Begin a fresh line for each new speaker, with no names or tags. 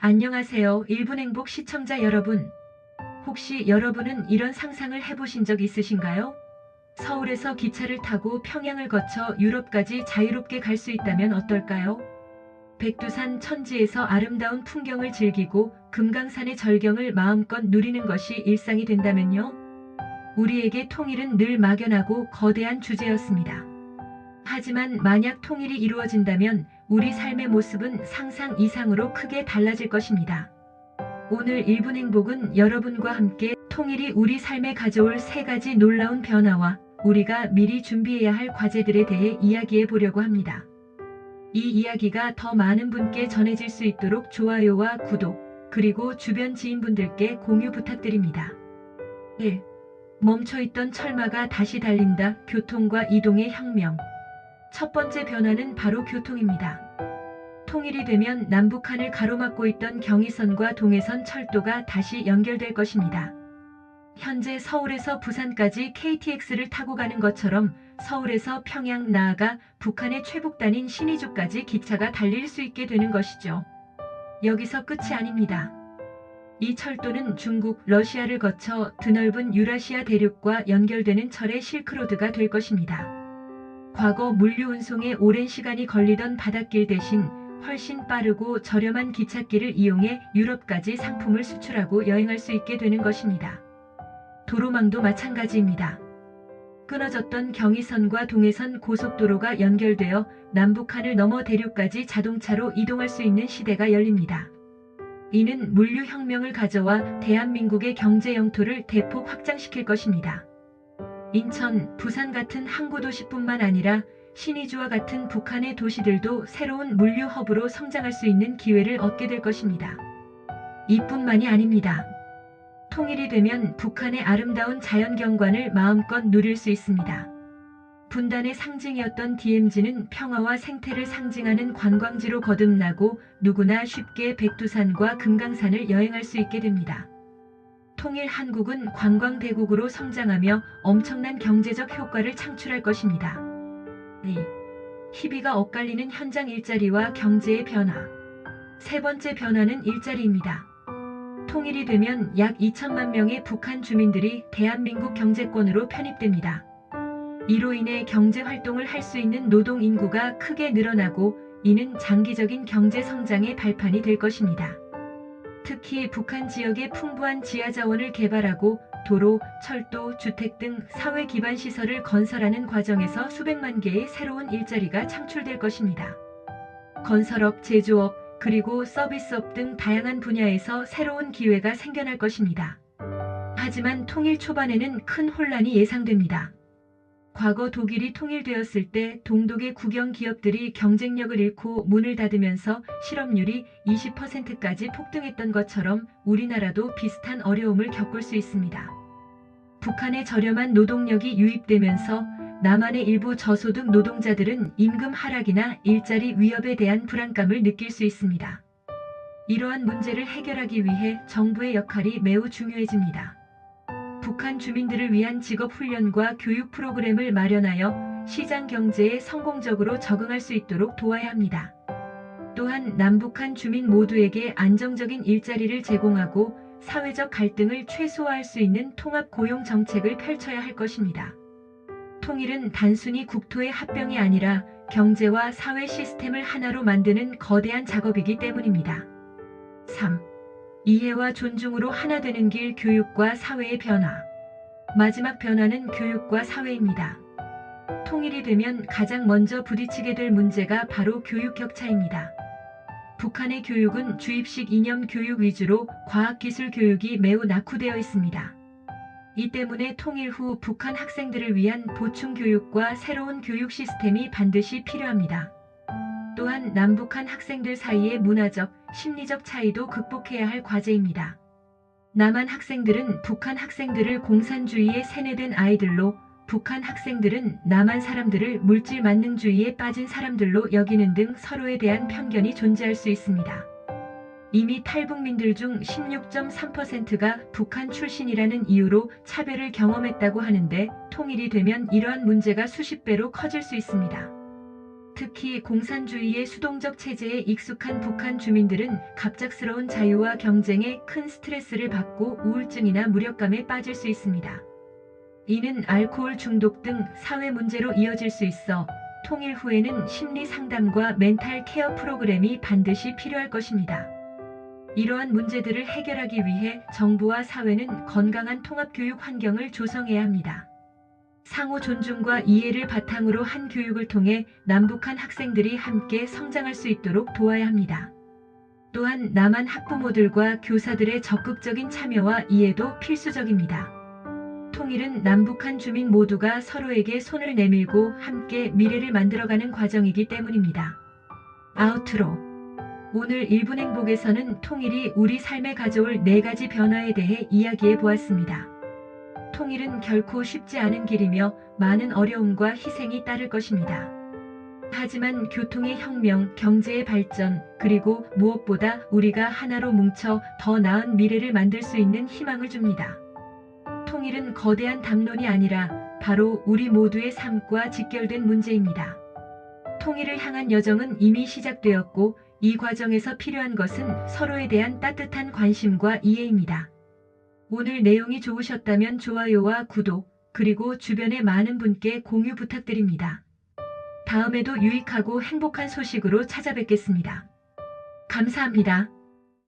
안녕하세요. 1분 행복 시청자 여러분. 혹시 여러분은 이런 상상을 해보신 적 있으신가요? 서울에서 기차를 타고 평양을 거쳐 유럽까지 자유롭게 갈 수 있다면 어떨까요? 백두산 천지에서 아름다운 풍경을 즐기고 금강산의 절경을 마음껏 누리는 것이 일상이 된다면요? 우리에게 통일은 늘 막연하고 거대한 주제였습니다. 하지만 만약 통일이 이루어진다면 우리 삶의 모습은 상상 이상으로 크게 달라질 것입니다. 오늘 1분 행복은 여러분과 함께 통일이 우리 삶에 가져올 세 가지 놀라운 변화와 우리가 미리 준비해야 할 과제들에 대해 이야기해 보려고 합니다. 이 이야기가 더 많은 분께 전해질 수 있도록 좋아요와 구독, 그리고 주변 지인분들께 공유 부탁드립니다. 1. 멈춰있던 철마가 다시 달린다. 교통과 이동의 혁명. 첫 번째 변화는 바로 교통입니다. 통일이 되면 남북한을 가로막고 있던 경의선과 동해선 철도가 다시 연결될 것입니다. 현재 서울에서 부산까지 KTX를 타고 가는 것처럼 서울에서 평양 나아가 북한의 최북단인 신의주까지 기차가 달릴 수 있게 되는 것이죠. 여기서 끝이 아닙니다. 이 철도는 중국, 러시아를 거쳐 드넓은 유라시아 대륙과 연결되는 철의 실크로드가 될 것입니다. 과거 물류 운송에 오랜 시간이 걸리던 바닷길 대신 훨씬 빠르고 저렴한 기찻길을 이용해 유럽까지 상품을 수출하고 여행할 수 있게 되는 것입니다. 도로망도 마찬가지입니다. 끊어졌던 경의선과 동해선 고속도로가 연결되어 남북한을 넘어 대륙까지 자동차로 이동할 수 있는 시대가 열립니다. 이는 물류혁명을 가져와 대한민국의 경제 영토를 대폭 확장시킬 것입니다. 인천, 부산 같은 항구도시뿐만 아니라 신의주와 같은 북한의 도시들도 새로운 물류 허브로 성장할 수 있는 기회를 얻게 될 것입니다. 이뿐만이 아닙니다. 통일이 되면 북한의 아름다운 자연경관을 마음껏 누릴 수 있습니다. 분단의 상징이었던 DMZ는 평화와 생태를 상징하는 관광지로 거듭나고 누구나 쉽게 백두산과 금강산을 여행할 수 있게 됩니다. 통일 한국은 관광대국으로 성장하며 엄청난 경제적 효과를 창출할 것입니다. 2. 희비가 엇갈리는 현장 일자리와 경제의 변화. 세 번째 변화는 일자리입니다. 통일이 되면 약 2천만 명의 북한 주민들이 대한민국 경제권으로 편입됩니다. 이로 인해 경제 활동을 할 수 있는 노동 인구가 크게 늘어나고 이는 장기적인 경제 성장의 발판이 될 것입니다. 특히 북한 지역의 풍부한 지하자원을 개발하고 도로, 철도, 주택 등 사회 기반 시설을 건설하는 과정에서 수백만 개의 새로운 일자리가 창출될 것입니다. 건설업, 제조업, 그리고 서비스업 등 다양한 분야에서 새로운 기회가 생겨날 것입니다. 하지만 통일 초반에는 큰 혼란이 예상됩니다. 과거 독일이 통일되었을 때 동독의 국영 기업들이 경쟁력을 잃고 문을 닫으면서 실업률이 20%까지 폭등했던 것처럼 우리나라도 비슷한 어려움을 겪을 수 있습니다. 북한의 저렴한 노동력이 유입되면서 남한의 일부 저소득 노동자들은 임금 하락이나 일자리 위협에 대한 불안감을 느낄 수 있습니다. 이러한 문제를 해결하기 위해 정부의 역할이 매우 중요해집니다. 북한 주민들을 위한 직업훈련과 교육 프로그램을 마련하여 시장 경제에 성공적으로 적응할 수 있도록 도와야 합니다. 또한 남북한 주민 모두에게 안정적인 일자리를 제공하고 사회적 갈등을 최소화할 수 있는 통합 고용 정책을 펼쳐야 할 것입니다. 통일은 단순히 국토의 합병이 아니라 경제와 사회 시스템을 하나로 만드는 거대한 작업이기 때문입니다. 3. 이해와 존중으로 하나 되는 길. 교육과 사회의 변화. 마지막 변화는 교육과 사회입니다. 통일이 되면 가장 먼저 부딪히게 될 문제가 바로 교육 격차입니다. 북한의 교육은 주입식 이념 교육 위주로 과학기술 교육이 매우 낙후되어 있습니다. 이 때문에 통일 후 북한 학생들을 위한 보충 교육과 새로운 교육 시스템이 반드시 필요합니다. 또한 남북한 학생들 사이의 문화적, 심리적 차이도 극복해야 할 과제입니다. 남한 학생들은 북한 학생들을 공산주의에 세뇌된 아이들로, 북한 학생들은 남한 사람들을 물질 만능주의에 빠진 사람들로 여기는 등 서로에 대한 편견이 존재할 수 있습니다. 이미 탈북민들 중 16.3%가 북한 출신이라는 이유로 차별을 경험했다고 하는데 통일이 되면 이러한 문제가 수십 배로 커질 수 있습니다. 특히 공산주의의 수동적 체제에 익숙한 북한 주민들은 갑작스러운 자유와 경쟁에 큰 스트레스를 받고 우울증이나 무력감에 빠질 수 있습니다. 이는 알코올 중독 등 사회 문제로 이어질 수 있어 통일 후에는 심리 상담과 멘탈 케어 프로그램이 반드시 필요할 것입니다. 이러한 문제들을 해결하기 위해 정부와 사회는 건강한 통합교육 환경을 조성해야 합니다. 상호 존중과 이해를 바탕으로 한 교육을 통해 남북한 학생들이 함께 성장할 수 있도록 도와야 합니다. 또한 남한 학부모들과 교사들의 적극적인 참여와 이해도 필수적입니다. 통일은 남북한 주민 모두가 서로에게 손을 내밀고 함께 미래를 만들어가는 과정이기 때문입니다. 아우트로. 오늘 1분 행복에서는 통일이 우리 삶에 가져올 4가지 변화에 대해 이야기해 보았습니다. 통일은 결코 쉽지 않은 길이며 많은 어려움과 희생이 따를 것입니다. 하지만 교통의 혁명, 경제의 발전, 그리고 무엇보다 우리가 하나로 뭉쳐 더 나은 미래를 만들 수 있는 희망을 줍니다. 통일은 거대한 담론이 아니라 바로 우리 모두의 삶과 직결된 문제입니다. 통일을 향한 여정은 이미 시작되었고 이 과정에서 필요한 것은 서로에 대한 따뜻한 관심과 이해입니다. 오늘 내용이 좋으셨다면 좋아요와 구독, 그리고 주변의 많은 분께 공유 부탁드립니다. 다음에도 유익하고 행복한 소식으로 찾아뵙겠습니다. 감사합니다.